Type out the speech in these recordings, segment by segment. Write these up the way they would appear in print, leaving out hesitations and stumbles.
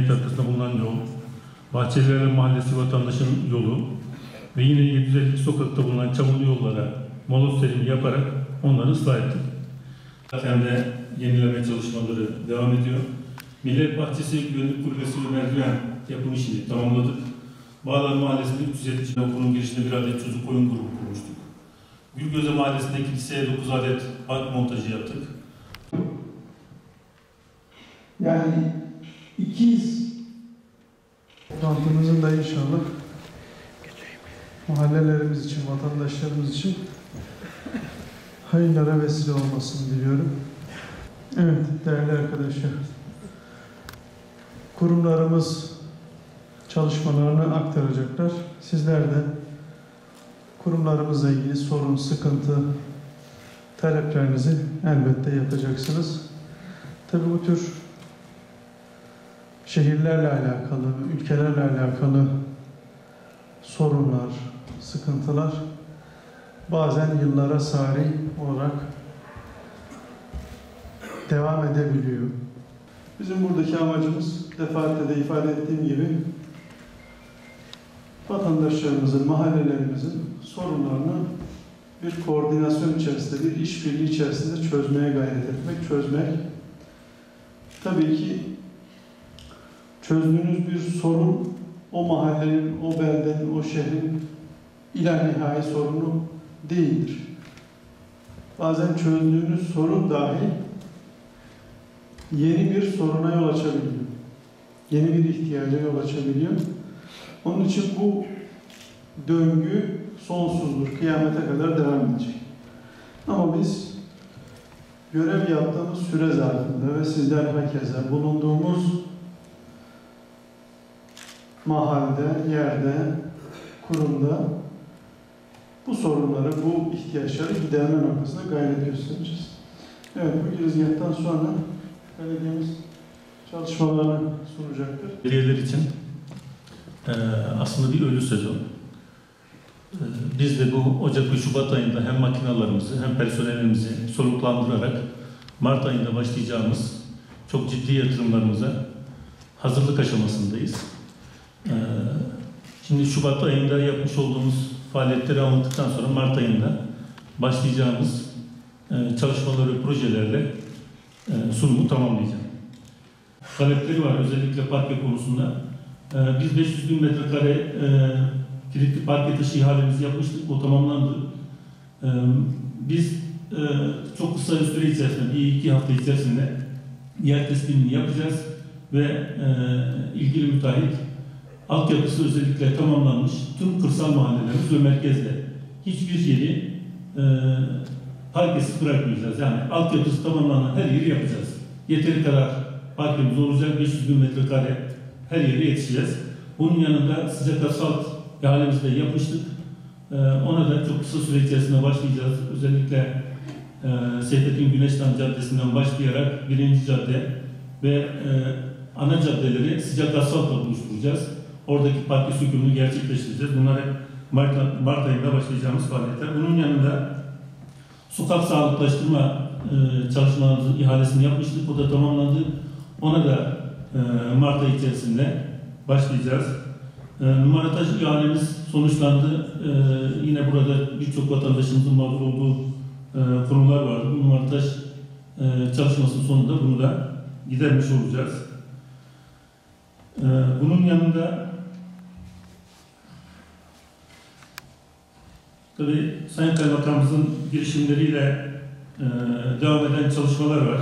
Arkasında bulunan yol, Bahçelievler Mahallesi vatandaşın yolu ve yine 752 sokakta bulunan çamurlu yollara moloz serimi yaparak onları ıslah ettik. Zaten de yenileme çalışmaları devam ediyor. Millet Bahçesi Güvenlik Kulübesi ve merdiven yapım işini tamamladık. Bağlar Mahallesi'nde 370 okulun girişinde bir adet çocuk oyun grubu kurmuştuk. Gülgöze Mahallesi'nde kiliseye 9 adet park montajı yaptık. Yani ikiz toplantımızın da inşallah mahallelerimiz için, vatandaşlarımız için hayırlara vesile olmasını diliyorum. Evet değerli arkadaşlar, kurumlarımız çalışmalarını aktaracaklar. Sizler de kurumlarımızla ilgili sorun, sıkıntı, taleplerinizi elbette yapacaksınız. Tabii bu tür şehirlerle alakalı, ülkelerle alakalı sorunlar, sıkıntılar bazen yıllara sari olarak devam edebiliyor. Bizim buradaki amacımız, defaatle de ifade ettiğim gibi, vatandaşlarımızın, mahallelerimizin sorunlarını bir koordinasyon içerisinde, bir işbirliği içerisinde çözmeye gayret etmek, çözmek. Tabii ki çözdüğünüz bir sorun, o mahallenin, o beldenin, o şehrin ilahi sorunu değildir. Bazen çözdüğünüz sorun dahi yeni bir soruna yol açabiliyor. Yeni bir ihtiyaca yol açabiliyor. Onun için bu döngü sonsuzdur, kıyamete kadar devam edecek. Ama biz görev yaptığımız süre zarfında ve sizler herkese bulunduğumuz mahallede, yerde, kurumda bu sorunları, bu ihtiyaçları giderme noktasında gayret göstereceğiz. Evet, bu girizgahtan sonra belediyemiz çalışmalarını sunacaktır. Belediyeler için aslında bir ölü sezon. Biz de bu Ocak ve Şubat ayında hem makinalarımızı hem personelimizi soluklandırarak Mart ayında başlayacağımız çok ciddi yatırımlarımıza hazırlık aşamasındayız. Şimdi Şubat ayında yapmış olduğumuz faaliyetleri anlattıktan sonra Mart ayında başlayacağımız çalışmaları ve projelerle sunumu tamamlayacağım. Talepleri var özellikle parke konusunda. Biz 500.000 metrekare kilitli parke taşı ihalemizi yapmıştık, o tamamlandı. Biz çok kısa bir süre içerisinde, 1-2 hafta içerisinde yer tespitini yapacağız ve ilgili müteahhit altyapısı özellikle tamamlanmış tüm kırsal mahallelerimiz ve merkezde hiçbir yeri parkesiz bırakmayacağız. Yani altyapısı tamamlanan her yeri yapacağız. Yeteri kadar parkemiz olacak, 500.000 metrekare her yere yetişeceğiz. Bunun yanında sıcak asfalt ihalemizi de yapmıştık. Ona da çok kısa süre içerisinde başlayacağız. Özellikle Seyfettin Güneştan Caddesi'nden başlayarak 1. cadde ve ana caddeleri sıcak asfaltla buluşturacağız. Oradaki parke sökümünü gerçekleştireceğiz. Bunlar hep Mart ayında başlayacağımız faaliyetler. Bunun yanında sokak sağlıklaştırma çalışmalarımızın ihalesini yapmıştık. O da tamamlandı. Ona da Mart ayı içerisinde başlayacağız. Numarataş ihalemiz sonuçlandı. Yine burada birçok vatandaşımızın mağdur olduğu konular vardı. Bu numarataş çalışmasının sonunda bunu da gidermiş olacağız. Bunun yanında tabii Sayın Kaymakamımızın girişimleriyle devam eden çalışmalar var.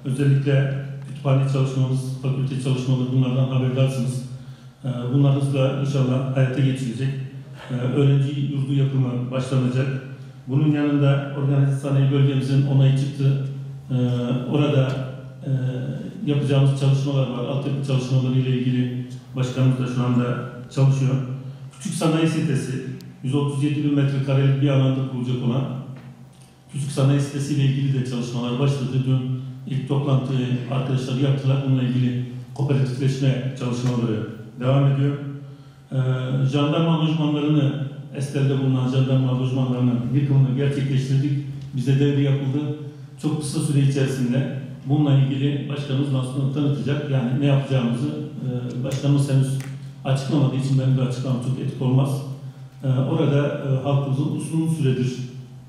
Özellikle kütüphane çalışmamız, fakülte çalışmaları, bunlardan haberdarsınız. Bunlar da inşallah hayata geçirecek. Öğrenci yurdu yapımı başlanacak. Bunun yanında organize sanayi bölgemizin onayı çıktı. Orada yapacağımız çalışmalar var. Altyapı çalışmaları ile ilgili başkanımız da şu anda çalışıyor. Küçük sanayi sitesi, 137.000 metrekarelik bir alanda kurulacak olan küçük sanayi sitesi ile ilgili de çalışmalar başladı. Dün ilk toplantıyı arkadaşlar yaptılar. Bununla ilgili kooperatifleşme çalışmaları devam ediyor. Jandarma lojmanlarını Estel'de bulunan jandarma lojmanlarının yıkımını gerçekleştirdik. Bize devri yapıldı. Çok kısa süre içerisinde bununla ilgili başkanımız aslında tanıtacak. Yani ne yapacağımızı başkanımız henüz açıklamadığı için benim de açıklamam çok etik olmaz. Orada halkımızın uzun süredir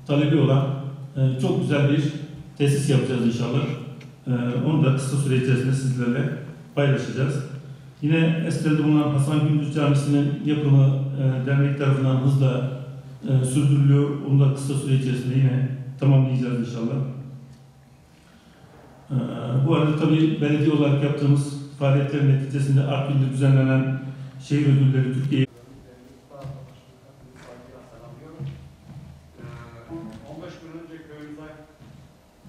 talebi olan çok güzel bir tesis yapacağız inşallah. Onu da kısa süre içerisinde sizlerle paylaşacağız. Yine Estel'de bulunan Hasan Gündüz Camisi'nin yapımı dernek tarafından hızla sürdürülüyor. Onu da kısa süre içerisinde yine tamamlayacağız inşallah. Bu arada tabii belediye olarak yaptığımız faaliyetlerin neticesinde Artvin'de düzenlenen şehir ödülleri Türkiye 15 gün önce köyümüze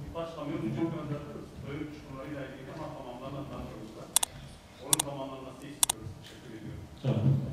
birkaç kamyon ücret gönderdiniz. Köyün çukurlarıyla ilgili ama tamamlanan Onu tamamlanması istiyoruz. Teşekkür ediyorum. Tamam.